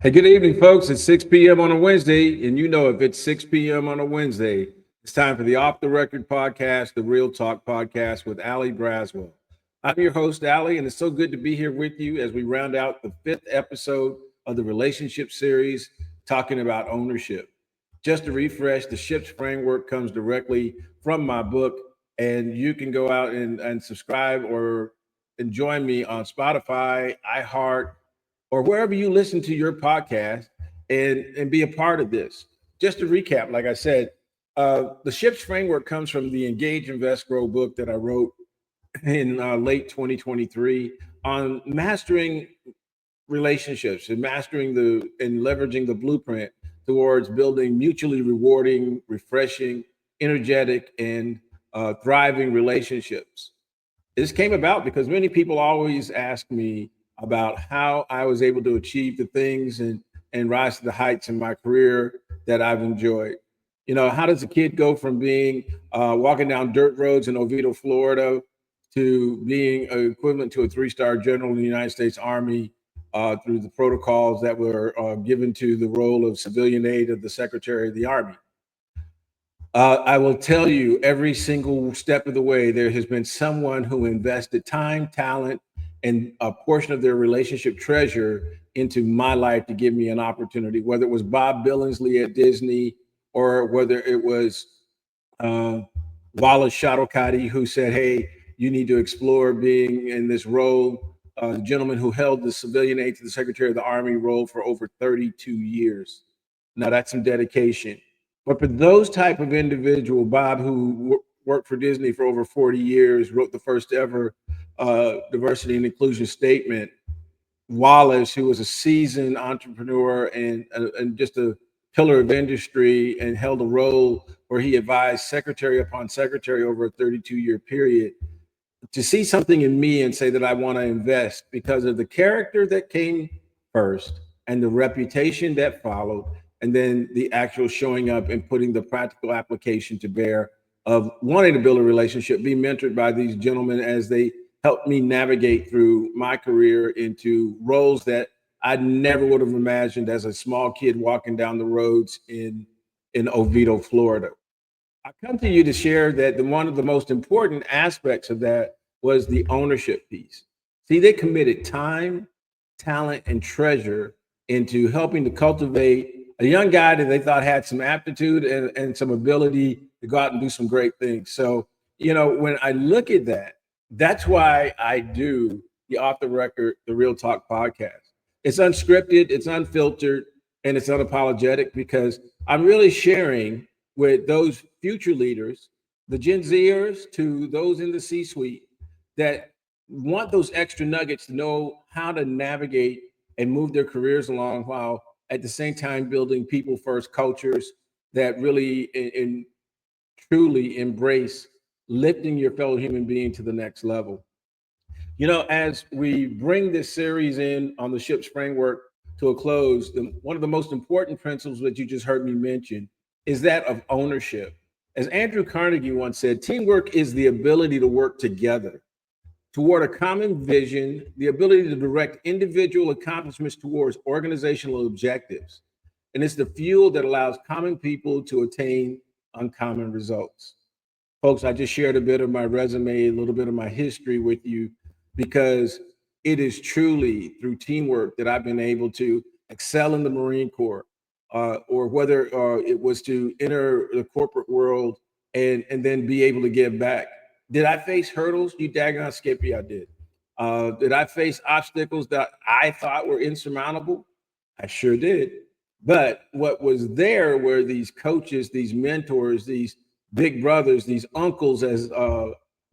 Hey, good evening, folks. It's 6 p.m. on a Wednesday, and you know if it's 6 p.m. on a Wednesday, it's time for the Off the Record podcast, the Real Talk podcast with Allie Braswell. I'm your host, Allie, and it's so good to be here with you as we round out the fifth episode of the relationship series talking about ownership. Just to refresh, the SHIPS framework comes directly from my book, and you can go out and subscribe or and join me on Spotify, iHeart, or wherever you listen to your podcast and be a part of this. Just to recap, like I said, the SHIPS framework comes from the Engage, Invest, Grow book that I wrote in late 2023 on mastering relationships and leveraging the blueprint towards building mutually rewarding, refreshing, energetic, and thriving relationships. This came about because many people always ask me about how I was able to achieve the things and rise to the heights in my career that I've enjoyed. You know, how does a kid go from being walking down dirt roads in Oviedo, Florida, to being equivalent to a three-star general in the United States Army through the protocols that were given to the role of civilian aide of the Secretary of the Army? I will tell you every single step of the way, there has been someone who invested time, talent, and a portion of their relationship treasure into my life to give me an opportunity, whether it was Bob Billingsley at Disney or whether it was uh, Wallace Shadoukati, who said, hey, you need to explore being in this role. The gentleman who held the civilian aide to the Secretary of the Army role for over 32 years. Now, that's some dedication. But for those type of individual, Bob, who worked for Disney for over 40 years, wrote the first ever diversity and inclusion statement. Wallace, who was a seasoned entrepreneur and just a pillar of industry and held a role where he advised secretary upon secretary over a 32-year period, to see something in me and say that I want to invest because of the character that came first and the reputation that followed, and then the actual showing up and putting the practical application to bear of wanting to build a relationship, be mentored by these gentlemen as they helped me navigate through my career into roles that I never would have imagined as a small kid walking down the roads in Oviedo, Florida. I come to you to share that one of the most important aspects of that was the ownership piece. See, they committed time, talent, and treasure into helping to cultivate a young guy that they thought had some aptitude and some ability to go out and do some great things. So, you know, when I look at that, that's why I do the Off the Record, the Real Talk podcast. It's unscripted, it's unfiltered, and it's unapologetic because I'm really sharing with those future leaders, the Gen Zers to those in the C-suite that want those extra nuggets to know how to navigate and move their careers along while at the same time building people first cultures that really and truly embrace lifting your fellow human being to the next level. You know, as we bring this series in on the SHIPS framework to a close, one of the most important principles that you just heard me mention is that of ownership. As Andrew Carnegie once said, teamwork is the ability to work together toward a common vision, the ability to direct individual accomplishments towards organizational objectives. And it's the fuel that allows common people to attain uncommon results. Folks, I just shared a bit of my resume, a little bit of my history with you because it is truly through teamwork that I've been able to excel in the Marine Corps, or whether it was to enter the corporate world and then be able to give back. Did I face hurdles? You daggone Skippy, I did. Did I face obstacles that I thought were insurmountable? I sure did. But what was there were these coaches, these mentors, these big brothers, these uncles, as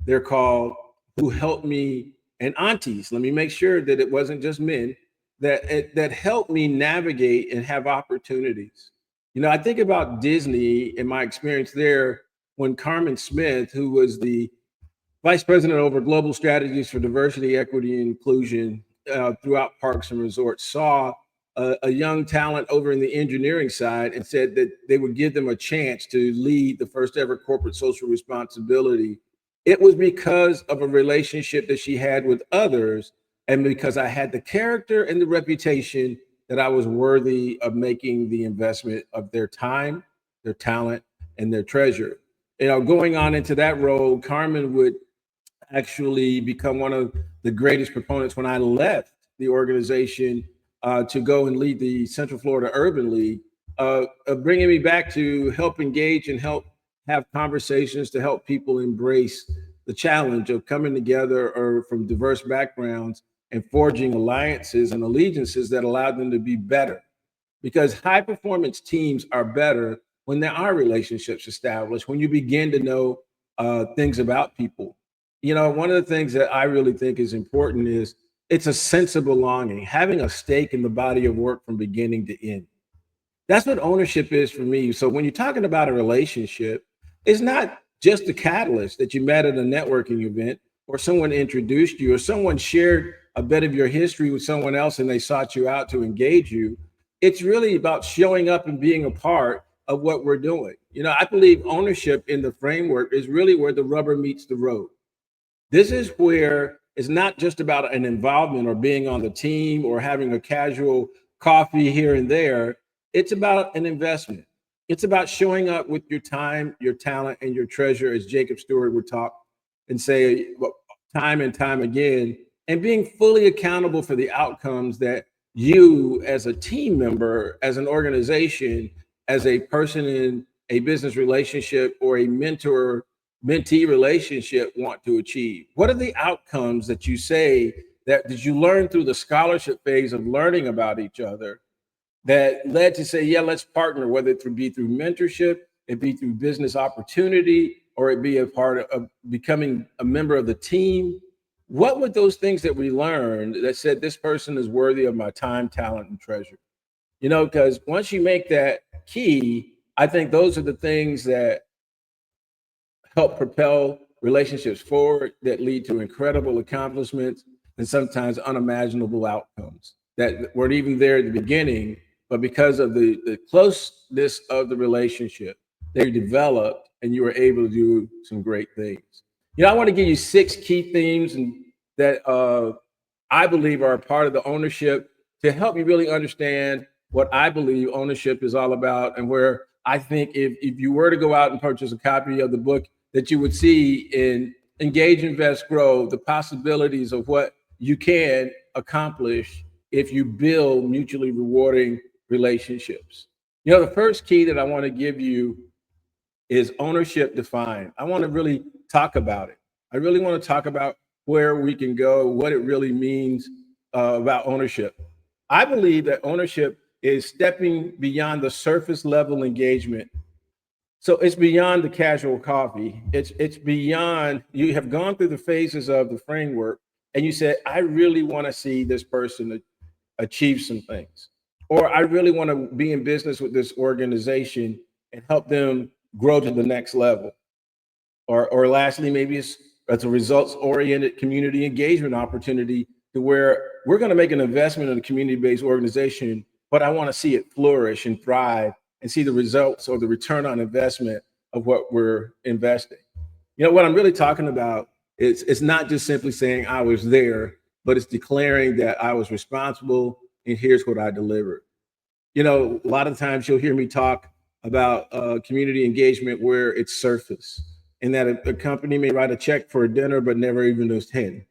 they're called, who helped me, and aunties. Let me make sure that it wasn't just men that helped me navigate and have opportunities. You know, I think about Disney and my experience there when Carmen Smith, who was the vice president over global strategies for diversity, equity, and inclusion throughout parks and resorts, saw a young talent over in the engineering side and said that they would give them a chance to lead the first ever corporate social responsibility. It was because of a relationship that she had with others, and because I had the character and the reputation that I was worthy of making the investment of their time, their talent, and their treasure. Going on into that role, Carmen would actually become one of the greatest proponents when I left the organization to go and lead the Central Florida Urban League, of bringing me back to help engage and help have conversations to help people embrace the challenge of coming together or from diverse backgrounds and forging alliances and allegiances that allow them to be better, because high performance teams are better when there are relationships established, when you begin to know things about people. One of the things that I really think is important is it's a sense of belonging, having a stake in the body of work from beginning to end. That's what ownership is for me. So when you're talking about a relationship, it's not just a catalyst that you met at a networking event or someone introduced you or someone shared a bit of your history with someone else and they sought you out to engage you. It's really about showing up and being a part of what we're doing. I believe ownership in the framework is really where the rubber meets the road. This is where it's not just about an involvement or being on the team or having a casual coffee here and there. It's about an investment. It's about showing up with your time, your talent, and your treasure, as Jacob Stewart would talk and say time and time again, and being fully accountable for the outcomes that you, as a team member, as an organization, as a person in a business relationship or a mentor mentee relationship want to achieve. What are the outcomes that you say that you learn through the scholarship phase of learning about each other that led to say, yeah, let's partner, whether it be through mentorship, it be through business opportunity, or it be a part of becoming a member of the team? What were those things that we learned that said this person is worthy of my time, talent, and treasure? Because once you make that key, I think those are the things that help propel relationships forward, that lead to incredible accomplishments and sometimes unimaginable outcomes that weren't even there at the beginning, but because of the closeness of the relationship, they developed and you were able to do some great things. I want to give you 6 key themes and that I believe are a part of the ownership to help you really understand what I believe ownership is all about, and where I think if you were to go out and purchase a copy of the book, that you would see in Engage, Invest, Grow, the possibilities of what you can accomplish if you build mutually rewarding relationships. The first key that I want to give you is ownership defined. I want to really talk about it. I really want to talk about where we can go, what it really means about ownership. I believe that ownership is stepping beyond the surface level engagement. So it's beyond the casual coffee. It's beyond, you have gone through the phases of the framework and you said, I really want to see this person achieve some things. Or I really want to be in business with this organization and help them grow to the next level. Or lastly, maybe it's a results-oriented community engagement opportunity to where we're going to make an investment in a community-based organization, but I want to see it flourish and thrive and see the results or the return on investment of what we're investing. What I'm really talking about is it's not just simply saying I was there, but it's declaring that I was responsible and here's what I delivered. A lot of times you'll hear me talk about community engagement where it's surface, and that a company may write a check for a dinner but never even attend.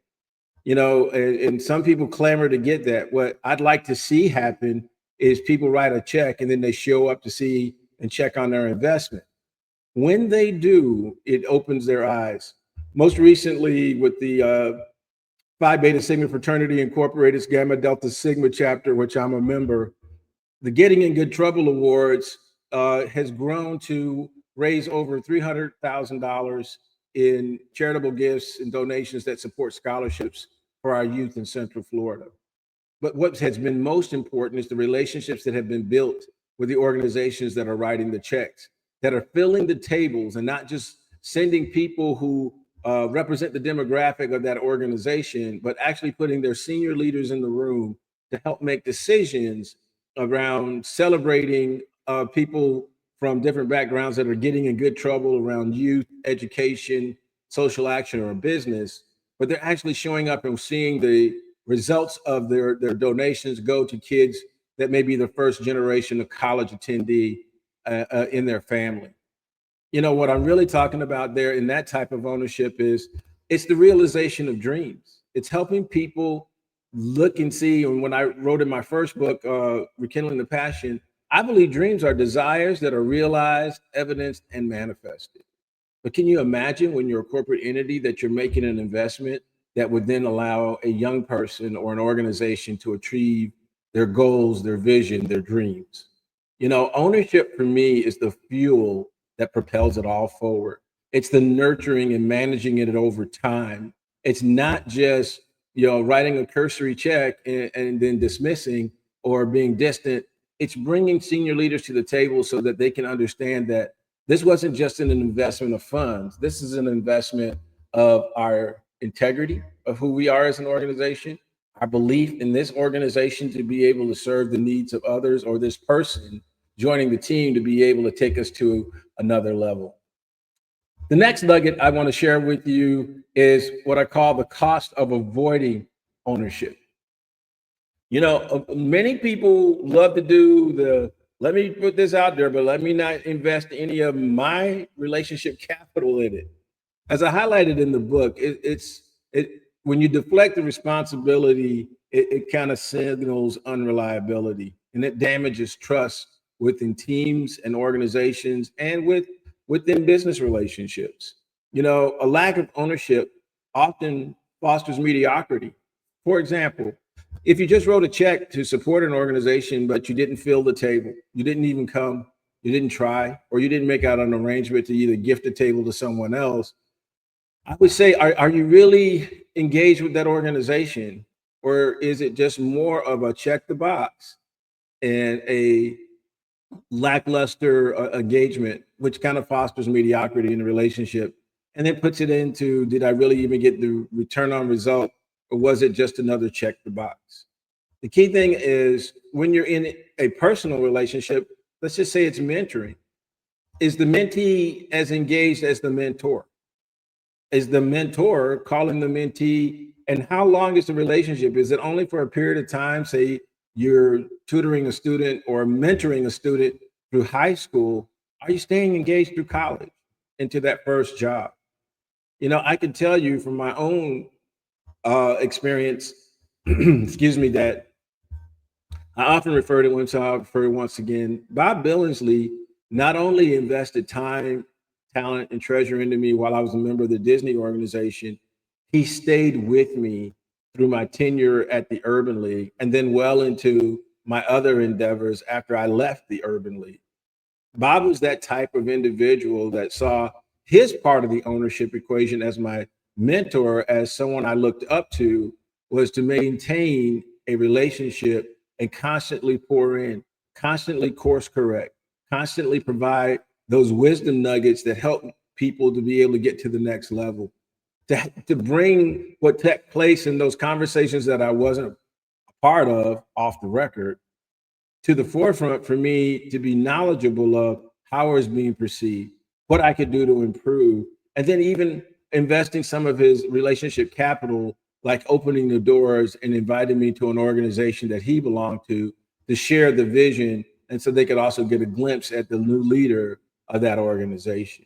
And some people clamor to get that. What I'd like to see happen is people write a check and then they show up to see and check on their investment. When they do, it opens their eyes. Most recently with the Phi Beta Sigma Fraternity Incorporated's Gamma Delta Sigma chapter, which I'm a member, the Getting in Good Trouble Awards has grown to raise over $300,000 in charitable gifts and donations that support scholarships for our youth in Central Florida. But what has been most important is the relationships that have been built with the organizations that are writing the checks, that are filling the tables and not just sending people who represent the demographic of that organization, but actually putting their senior leaders in the room to help make decisions around celebrating people from different backgrounds that are getting in good trouble around youth, education, social action, or business, but they're actually showing up and seeing the results of their donations go to kids that may be the first generation of college attendee in their family. What I'm really talking about there in that type of ownership is it's the realization of dreams. It's helping people look and see. And when I wrote in my first book, Rekindling the Passion, I believe dreams are desires that are realized, evidenced, and manifested. But can you imagine when you're a corporate entity that you're making an investment that would then allow a young person or an organization to achieve their goals, their vision, their dreams? Ownership for me is the fuel that propels it all forward. It's the nurturing and managing it over time. It's not just, writing a cursory check and then dismissing or being distant. It's bringing senior leaders to the table so that they can understand that this wasn't just an investment of funds. This is an investment of our integrity of who we are as an organization, our belief in this organization to be able to serve the needs of others, or this person joining the team to be able to take us to another level. The next nugget I want to share with you is what I call the cost of avoiding ownership. Many people love to do let me put this out there, but let me not invest any of my relationship capital in it. As I highlighted in the book, when you deflect the responsibility, it kind of signals unreliability, and it damages trust within teams and organizations and within business relationships. A lack of ownership often fosters mediocrity. For example, if you just wrote a check to support an organization, but you didn't fill the table, you didn't even come, you didn't try, or you didn't make out an arrangement to either gift a table to someone else, I would say, are you really engaged with that organization? Or is it just more of a check the box and a lackluster engagement, which kind of fosters mediocrity in the relationship, and then puts it into, did I really even get the return on result, or was it just another check the box? The key thing is when you're in a personal relationship, let's just say it's mentoring. Is the mentee as engaged as the mentor? Is the mentor calling the mentee? And how long is the relationship? Is it only for a period of time? Say you're tutoring a student or mentoring a student through high school. Are you staying engaged through college into that first job? I can tell you from my own experience, excuse me, that I often refer to him, so I'll refer once again. Bob Billingsley not only invested time, talent, and treasure into me while I was a member of the Disney organization, he stayed with me through my tenure at the Urban League and then well into my other endeavors after I left the Urban League. Bob was that type of individual that saw his part of the ownership equation as my mentor, as someone I looked up to, was to maintain a relationship and constantly pour in, constantly course correct, constantly provide those wisdom nuggets that help people to be able to get to the next level, to bring what took place in those conversations that I wasn't a part of off the record to the forefront for me to be knowledgeable of how it's being perceived, what I could do to improve, and then even investing some of his relationship capital, like opening the doors and inviting me to an organization that he belonged to share the vision, and so they could also get a glimpse at the new leader of that organization.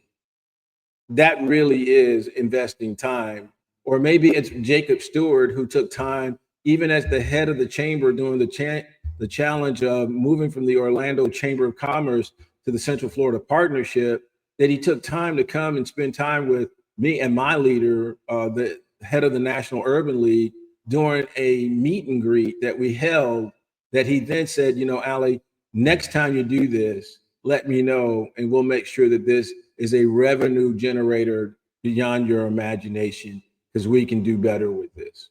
That really is investing time. Or maybe it's Jacob Stewart, who took time, even as the head of the chamber, during the challenge of moving from the Orlando Chamber of Commerce to the Central Florida Partnership, that he took time to come and spend time with me and my leader, the head of the National Urban League, during a meet and greet that we held, that he then said, Allie, next time you do this, let me know, and we'll make sure that this is a revenue generator beyond your imagination, because we can do better with this.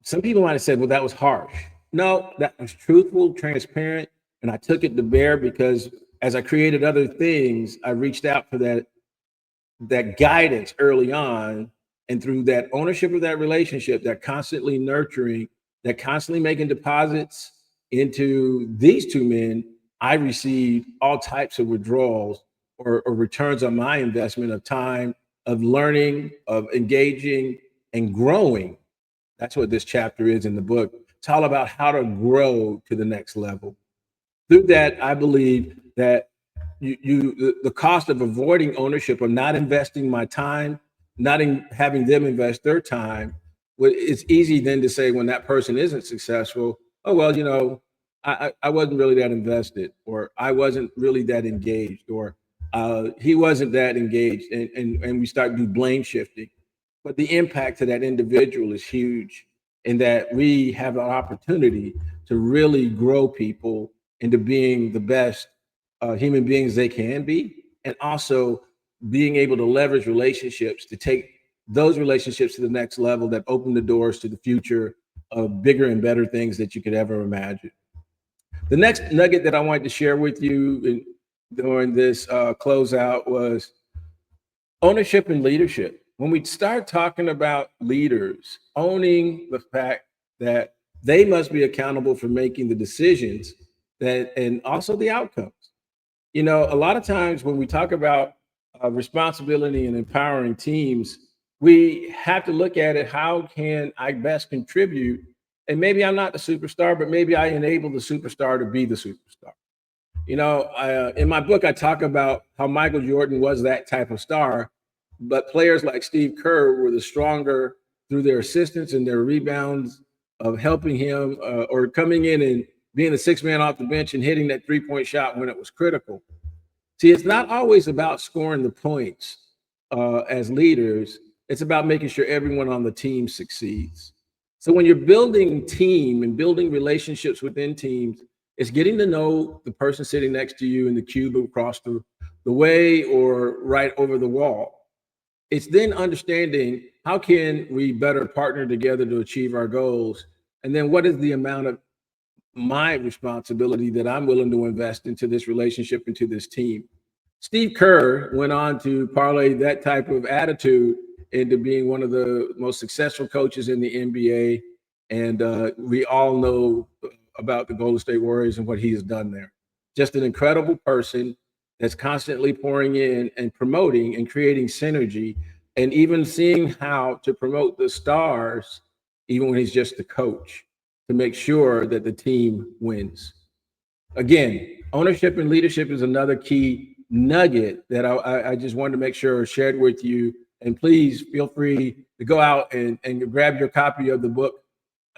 Some people might have said, well, that was harsh. No, that was truthful, transparent, and I took it to bear because as I created other things, I reached out for that guidance early on, and through that ownership of that relationship, that constantly nurturing, that constantly making deposits into these two men, I received all types of withdrawals or returns on my investment of time, of learning, of engaging and growing. That's what this chapter is in the book. It's all about how to grow to the next level. Through that, I believe that the cost of avoiding ownership, of not investing my time, not having them invest their time, it's easy then to say when that person isn't successful, oh well, I wasn't really that invested, or I wasn't really that engaged, or he wasn't that engaged, and we start do blame shifting. But the impact to that individual is huge, in that we have an opportunity to really grow people into being the best human beings they can be, and also being able to leverage relationships to take those relationships to the next level that open the doors to the future of bigger and better things that you could ever imagine. The next nugget that I wanted to share with you during this closeout was ownership and leadership. When we start talking about leaders owning the fact that they must be accountable for making the decisions that and also the outcomes. A lot of times when we talk about responsibility and empowering teams, we have to look at it, how can I best contribute? And maybe I'm not the superstar, but maybe I enable the superstar to be the superstar. In my book, I talk about how Michael Jordan was that type of star, but players like Steve Kerr were the stronger through their assistance and their rebounds of helping him or coming in and being the sixth man off the bench and hitting that 3-point shot when it was critical. See, it's not always about scoring the points as leaders. It's about making sure everyone on the team succeeds. So when you're building team and building relationships within teams, it's getting to know the person sitting next to you in the cube across the way or right over the wall. It's then understanding how can we better partner together to achieve our goals, and then what is the amount of my responsibility that I'm willing to invest into this relationship, into this team. Steve Kerr went on to parlay that type of attitude into being one of the most successful coaches in the NBA. And we all know about the Golden State Warriors and what he has done there. Just an incredible person that's constantly pouring in and promoting and creating synergy, and even seeing how to promote the stars, even when he's just the coach, to make sure that the team wins. Again, ownership and leadership is another key nugget that I just wanted to make sure I shared with you. And please feel free to go out and grab your copy of the book.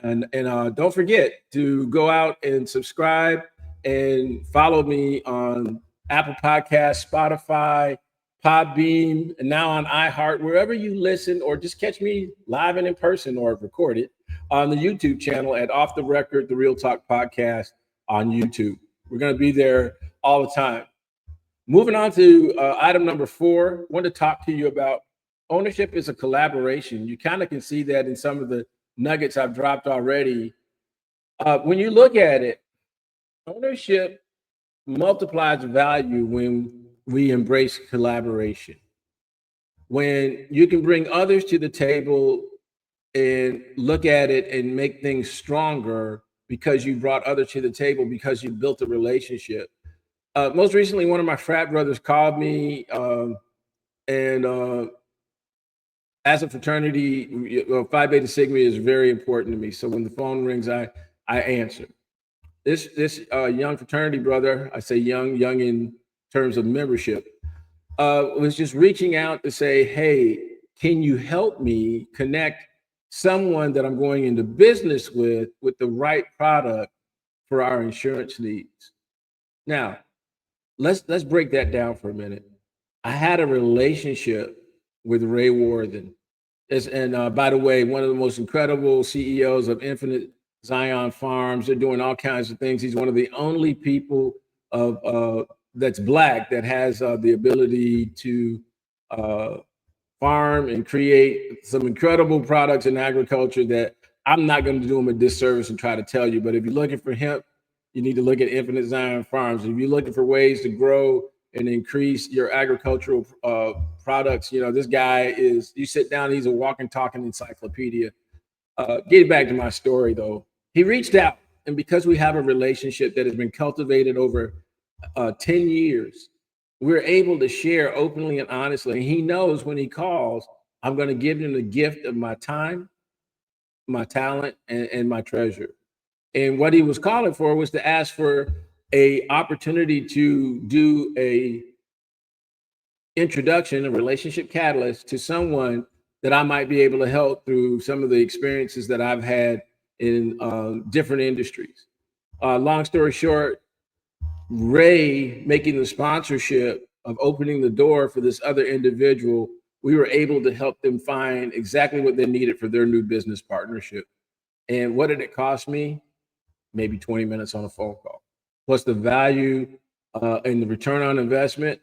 And don't forget to go out and subscribe and follow me on Apple Podcasts, Spotify, Podbean, and now on iHeart, wherever you listen, or just catch me live and in person or record it on the YouTube channel at Off the Record, the Real Talk Podcast on YouTube. We're going to be there all the time. Moving on to item number 4, I want to talk to you about ownership is a collaboration. You kind of can see that in some of the nuggets I've dropped already. When you look at it, ownership multiplies value when we embrace collaboration. When you can bring others to the table and look at it and make things stronger because you brought others to the table, because you built a relationship. Most recently, one of my frat brothers called me, and as a fraternity, Phi Beta Sigma is very important to me. So when the phone rings, I answer. This young fraternity brother, I say young in terms of membership, was just reaching out to say, hey, can you help me connect someone that I'm going into business with the right product for our insurance needs? Now, let's break that down for a minute. I had a relationship with Ray Worthen. And by the way, one of the most incredible CEOs of Infinite Zion Farms. They're doing all kinds of things. He's one of the only people of that's Black that has the ability to farm and create some incredible products in agriculture that I'm not going to do him a disservice and try to tell you. But if you're looking for hemp, you need to look at Infinite Zion Farms. If you're looking for ways to grow and increase your agricultural products, this guy is, you sit down, he's a walking, talking encyclopedia. Getting back to my story, though, he reached out, and because we have a relationship that has been cultivated over 10 years, we're able to share openly and honestly. And he knows when he calls, I'm going to give him the gift of my time, my talent, and my treasure. And what he was calling for was to ask for a opportunity to do a introduction, a relationship catalyst to someone that I might be able to help through some of the experiences that I've had in different industries. Long story short, Ray making the sponsorship of opening the door for this other individual, we were able to help them find exactly what they needed for their new business partnership. And what did it cost me? Maybe 20 minutes on a phone call. Plus the value and the return on investment.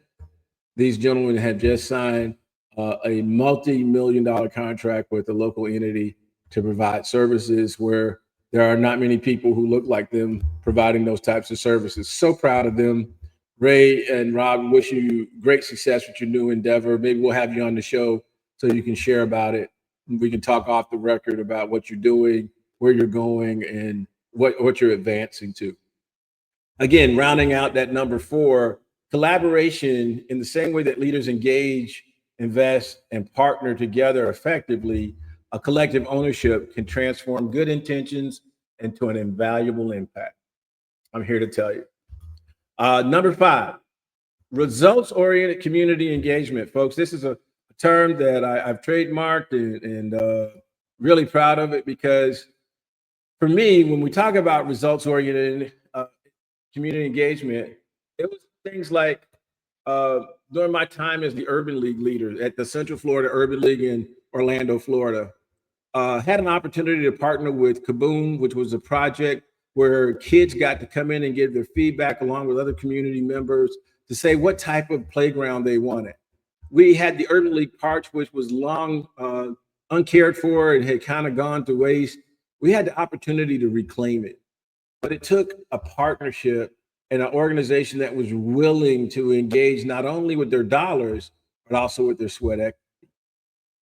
These gentlemen had just signed a multi-million dollar contract with a local entity to provide services where there are not many people who look like them providing those types of services. So proud of them. Ray and Rob, wish you great success with your new endeavor. Maybe we'll have you on the show so you can share about it. We can talk off the record about what you're doing, where you're going, and what you're advancing to. Again, rounding out that number 4, collaboration. In the same way that leaders engage, invest, and partner together effectively, a collective ownership can transform good intentions into an invaluable impact. I'm here to tell you. Number 5, results-oriented community engagement. Folks, this is a term that I've trademarked and really proud of it, because for me, when we talk about results-oriented community engagement, it was things like during my time as the Urban League leader at the Central Florida Urban League in Orlando, Florida, had an opportunity to partner with Kaboom, which was a project where kids got to come in and give their feedback along with other community members to say what type of playground they wanted. We had the Urban League Park, which was long uncared for and had kind of gone to waste. We had the opportunity to reclaim it. But it took a partnership and an organization that was willing to engage not only with their dollars, but also with their sweat equity.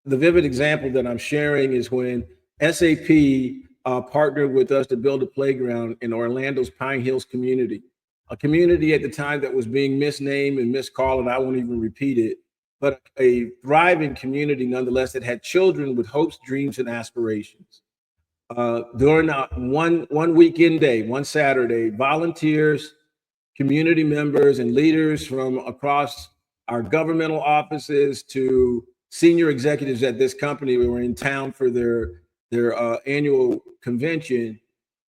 The vivid example that I'm sharing is when SAP partnered with us to build a playground in Orlando's Pine Hills community, a community at the time that was being misnamed and miscalled, and I won't even repeat it, but a thriving community nonetheless that had children with hopes, dreams, and aspirations. During one weekend day, one Saturday, volunteers, community members, and leaders from across our governmental offices to senior executives at this company who were in town for their annual convention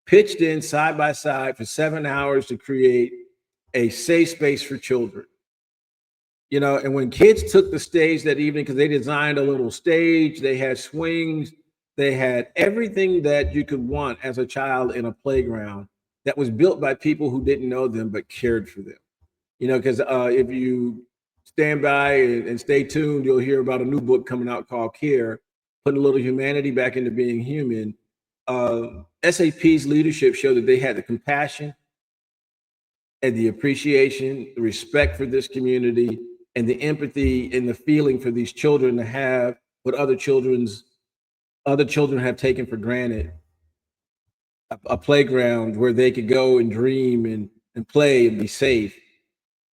pitched in side by side for 7 hours to create a safe space for children. You know, and when kids took the stage that evening, because they designed a little stage, they had swings, they had everything that you could want as a child in a playground that was built by people who didn't know them but cared for them. You know, because if you stand by and stay tuned, you'll hear about a new book coming out called Care, putting a little humanity back into being human. SAP's leadership showed that they had the compassion and the appreciation, the respect for this community, and the empathy and the feeling for these children to have what other children have taken for granted. A playground where they could go and dream and play and be safe.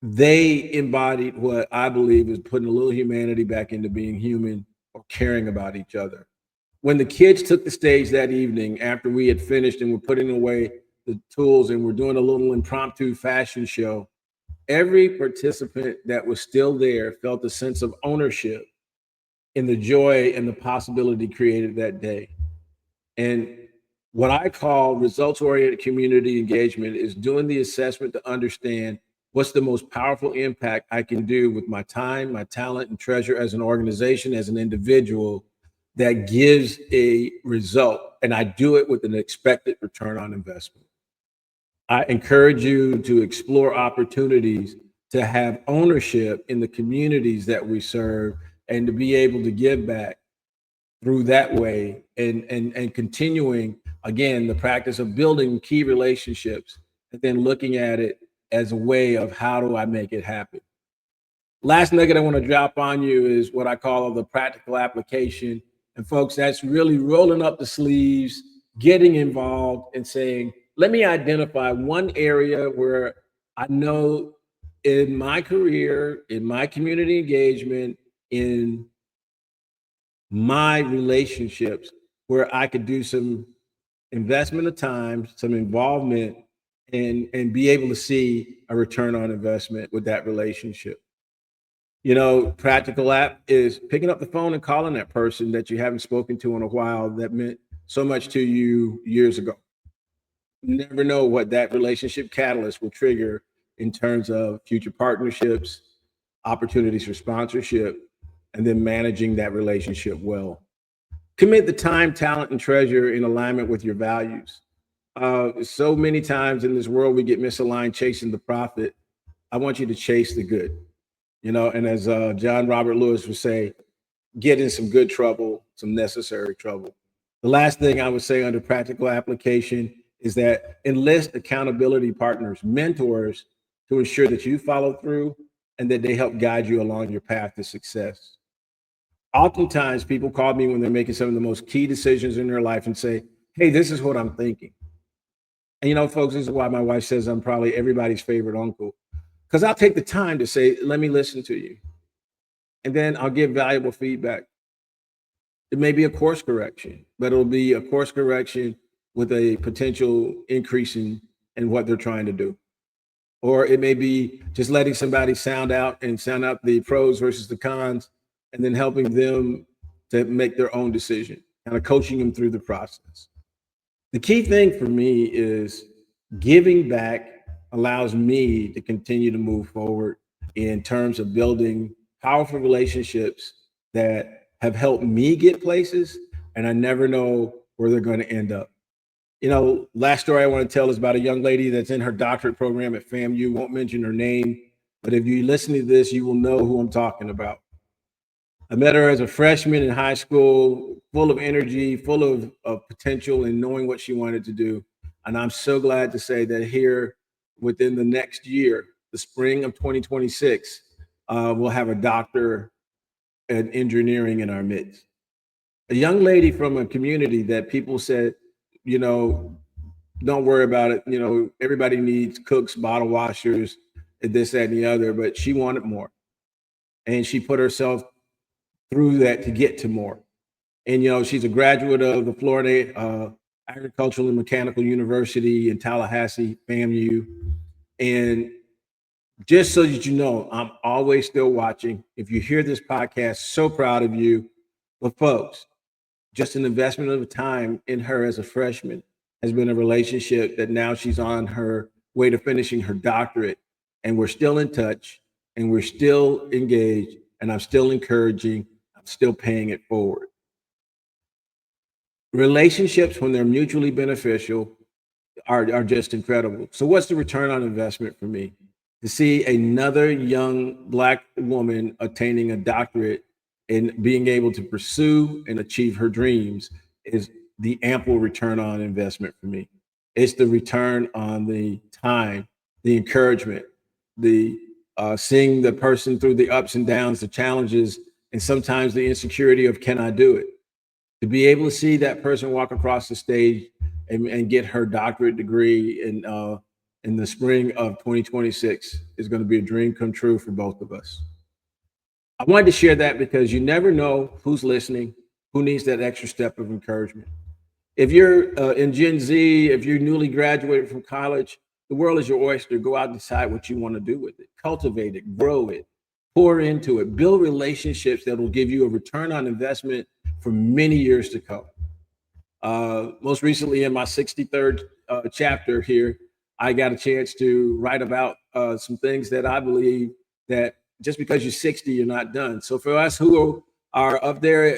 They embodied what I believe is putting a little humanity back into being human or caring about each other. When the kids took the stage that evening after we had finished and were putting away the tools and we're doing a little impromptu fashion show, every participant that was still there felt a sense of ownership in the joy and the possibility created that day. And what I call results-oriented community engagement is doing the assessment to understand what's the most powerful impact I can do with my time, my talent, and treasure as an organization, as an individual that gives a result. And I do it with an expected return on investment. I encourage you to explore opportunities to have ownership in the communities that we serve and to be able to give back through that way and continuing, again, the practice of building key relationships and then looking at it as a way of how do I make it happen. Last nugget I want to drop on you is what I call the practical application. And folks, that's really rolling up the sleeves, getting involved and saying, let me identify one area where I know in my career, in my community engagement, in my relationships, where I could do some investment of time, some involvement, and be able to see a return on investment with that relationship. Practical app is picking up the phone and calling that person that you haven't spoken to in a while that meant so much to you years ago. You never know what that relationship catalyst will trigger in terms of future partnerships, opportunities for sponsorship, and then managing that relationship well. Commit the time, talent, and treasure in alignment with your values. So many times in this world, we get misaligned chasing the profit. I want you to chase the good, and as John Robert Lewis would say, get in some good trouble, some necessary trouble. The last thing I would say under practical application is that enlist accountability partners, mentors, to ensure that you follow through and that they help guide you along your path to success. Oftentimes, people call me when they're making some of the most key decisions in their life and say, "Hey, this is what I'm thinking." And folks, this is why my wife says I'm probably everybody's favorite uncle, because I'll take the time to say, "Let me listen to you." And then I'll give valuable feedback. It may be a course correction, but it'll be a course correction with a potential increase in what they're trying to do. Or it may be just letting somebody sound out the pros versus the cons, and then helping them to make their own decision, kind of coaching them through the process. The key thing for me is giving back allows me to continue to move forward in terms of building powerful relationships that have helped me get places, and I never know where they're going to end up. Last story I want to tell is about a young lady that's in her doctorate program at FAMU. Won't mention her name, but if you listen to this, you will know who I'm talking about. I met her as a freshman in high school, full of energy, full of potential, and knowing what she wanted to do. And I'm so glad to say that here within the next year, the spring of 2026, we'll have a doctor in engineering in our midst. A young lady from a community that people said, don't worry about it. Everybody needs cooks, bottle washers, and this, that, and the other, but she wanted more. And she put herself through that to get to more. And, she's a graduate of the Florida Agricultural and Mechanical University in Tallahassee, FAMU. And just so that you know, I'm always still watching. If you hear this podcast, so proud of you. But folks, just an investment of time in her as a freshman has been a relationship that now she's on her way to finishing her doctorate. And we're still in touch and we're still engaged, and I'm still encouraging, I'm still paying it forward. Relationships, when they're mutually beneficial, are just incredible. So what's the return on investment for me? To see another young Black woman attaining a doctorate and being able to pursue and achieve her dreams is the ample return on investment for me. It's the return on the time, the encouragement, the seeing the person through the ups and downs, the challenges, and sometimes the insecurity of, can I do it? To be able to see that person walk across the stage and get her doctorate degree in the spring of 2026 is going to be a dream come true for both of us. I wanted to share that because you never know who's listening, who needs that extra step of encouragement. If you're in Gen Z, if you're newly graduated from college, the world is your oyster. Go out and decide what you want to do with it. Cultivate it, grow it, pour into it, build relationships that will give you a return on investment for many years to come. Most recently, in my 63rd chapter here, I got a chance to write about some things that I believe that just because you're 60, you're not done. So for us who are up there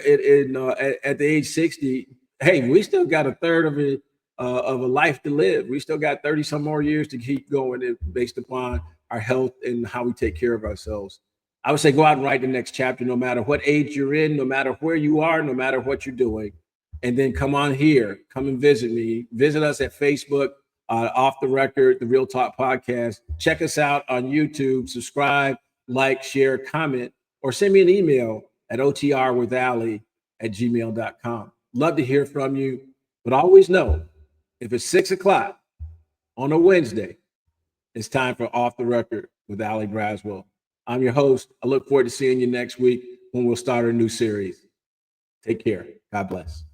at the age 60, hey, we still got a third of a life to live. We still got 30 some more years to keep going based upon our health and how we take care of ourselves. I would say go out and write the next chapter, no matter what age you're in, no matter where you are, no matter what you're doing. And then come on here, come and visit me. Visit us at Facebook, Off the Record, the Real Talk Podcast. Check us out on YouTube. Subscribe, like, share, comment, or send me an email at otrwithallie@gmail.com. Love to hear from you, but always know if it's 6 o'clock on a Wednesday, it's time for Off the Record with Allie Braswell. I'm your host. I look forward to seeing you next week when we'll start a new series. Take care. God bless.